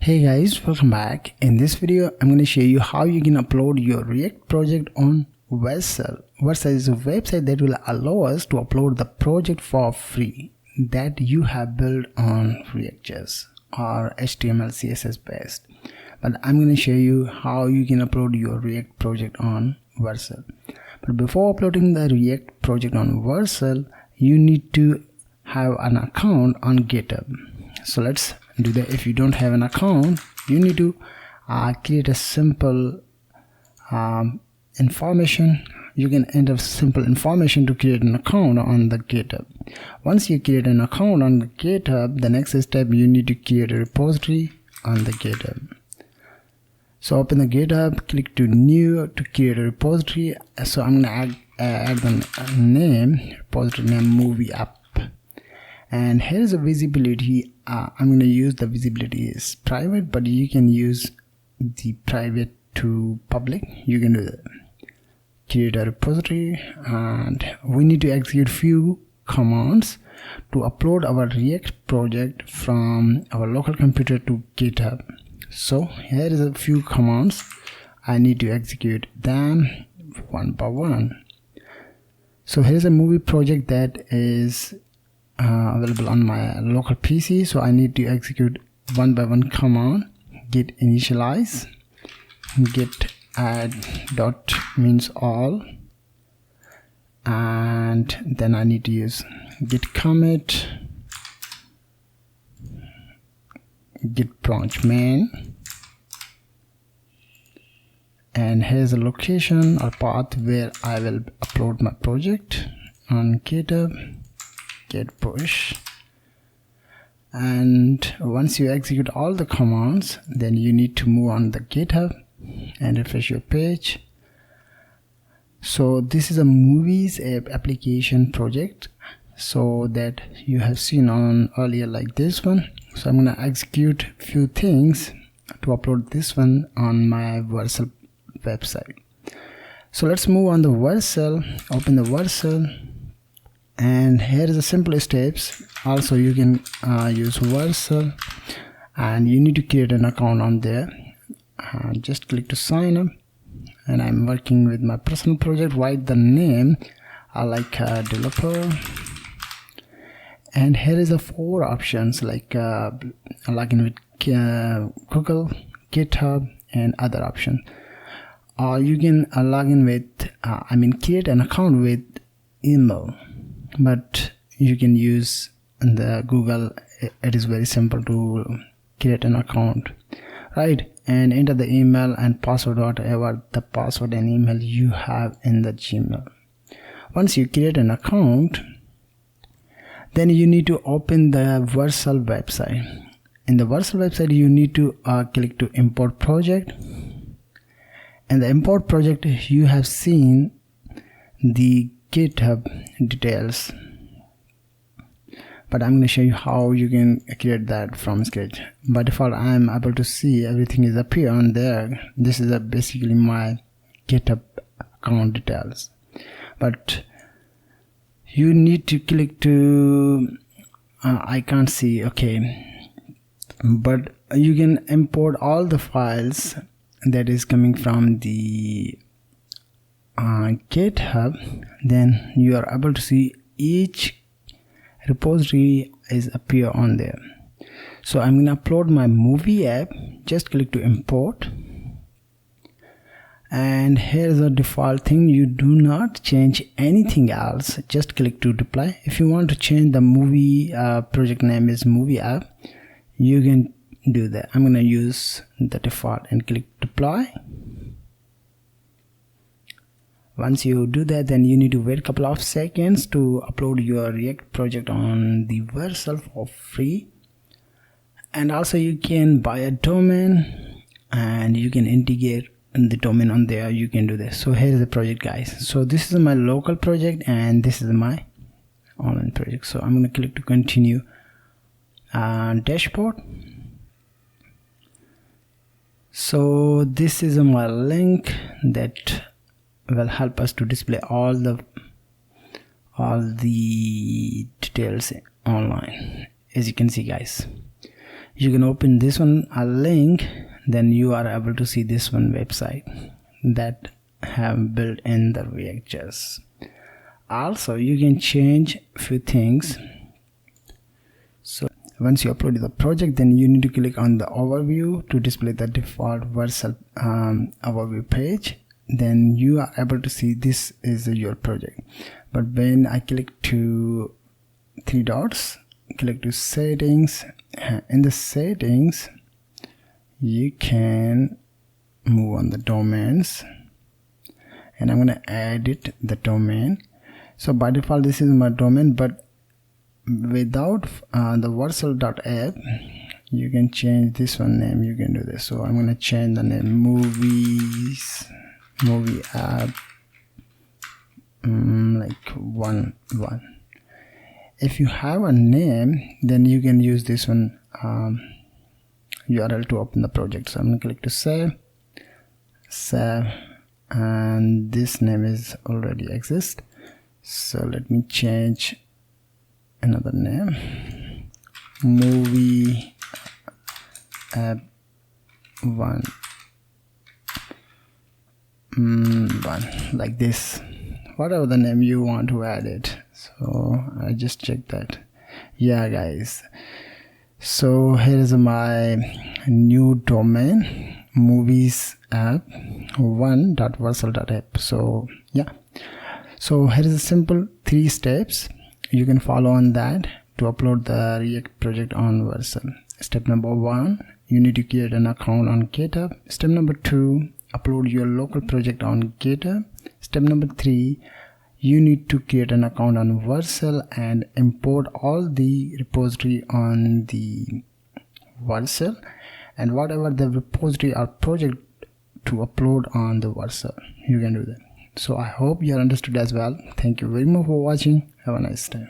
Hey guys, welcome back. In this video I'm going to show you how you can upload your React project on Vercel. Vercel is a website that will allow us to upload the project for free that you have built on React.js or HTML CSS based. But I'm going to show you how you can upload your React project on Vercel. But before uploading the React project on Vercel, you need to have an account on GitHub. So let's do that. If you don't have an account, you need to create a simple information. You can enter simple information to create an account on the GitHub. Once you create an account on the GitHub, the next step, you need to create a repository on the GitHub. So open the GitHub, click to new to create a repository. So I'm gonna add the name, repository name movie app. And here is a visibility. I'm going to use the visibility is private, but you can use the private to public. You can do that. Create a repository, and we need to execute few commands to upload our React project from our local computer to GitHub. So here is a few commands. I need to execute them one by one. So here's a movie project that is available on my local PC, so I need to execute one by one command. Git initialize, git add dot means all, and then I need to use git commit, git branch main, and here's a location or path where I will upload my project on GitHub. Git push. And once you execute all the commands, then you need to move on the GitHub and refresh your page. So this is a movies application project, so that you have seen on earlier like this one. So I'm gonna execute few things to upload this one on my Vercel website. So let's move on the Vercel. Open the Vercel. And here is the simple steps. Also you can use Vercel, and you need to create an account on there. Just click to sign up, and I'm working with my personal project. Write the name like developer, and here is the 4 options like login with Google, GitHub, and other options. Or you can log in with create an account with email, but you can use the Google. It is very simple to create an account, right? And enter the email and password, whatever the password and email you have in the Gmail. Once you create an account, then you need to open the Vercel website. In the Vercel website, you need to click to import project. And the import project, you have seen the GitHub details, but I'm going to show you how you can create that from scratch. By default, I'm able to see everything is appear on there. This is basically my GitHub account details, but you need to click to I can't see, okay, but you can import all the files that is coming from the GitHub. Then you are able to see each repository is appear on there. So I'm going to upload my movie app. Just click to import, and here's a default thing. You do not change anything else. Just click to deploy. If you want to change the movie project name is movie app, you can do that. I'm going to use the default and click deploy. Once you do that, then you need to wait a couple of seconds to upload your React project on the Vercel for free. And also you can buy a domain, and you can integrate the domain on there. You can do this. So here is the project, guys. So this is my local project, and this is my online project. So I'm going to click to continue dashboard. So this is my link that will help us to display all the details online, as you can see, guys. You can open this one, a link, then you are able to see this one website that have built in the React.js. Also, you can change a few things. So once you upload the project, then you need to click on the overview to display the default Vercel overview page. Then you are able to see this is your project. But when I click to three dots, click to settings, in the settings you can move on the domains, and I'm gonna edit the domain. So by default this is my domain, but without the Vercel.app you can change this one name. You can do this. So I'm gonna change the name movie app like 1. If you have a name, then you can use this one URL to open the project. So I'm gonna click to save, and this name is already exist. So let me change another name, movie app 1, like this, whatever the name you want to add it. So I just checked that. Yeah guys, so here is my new domain, movies app 1.vercel.app. so yeah, so here is a simple 3 steps you can follow on that to upload the React project on Vercel. Step number 1, you need to create an account on GitHub. Step number 2, upload your local project on GitHub. Step number 3, you need to create an account on Vercel and import all the repository on the Vercel and whatever the repository or project to upload on the Vercel. You can do that. So I hope you are understood as well. Thank you very much for watching. Have a nice time.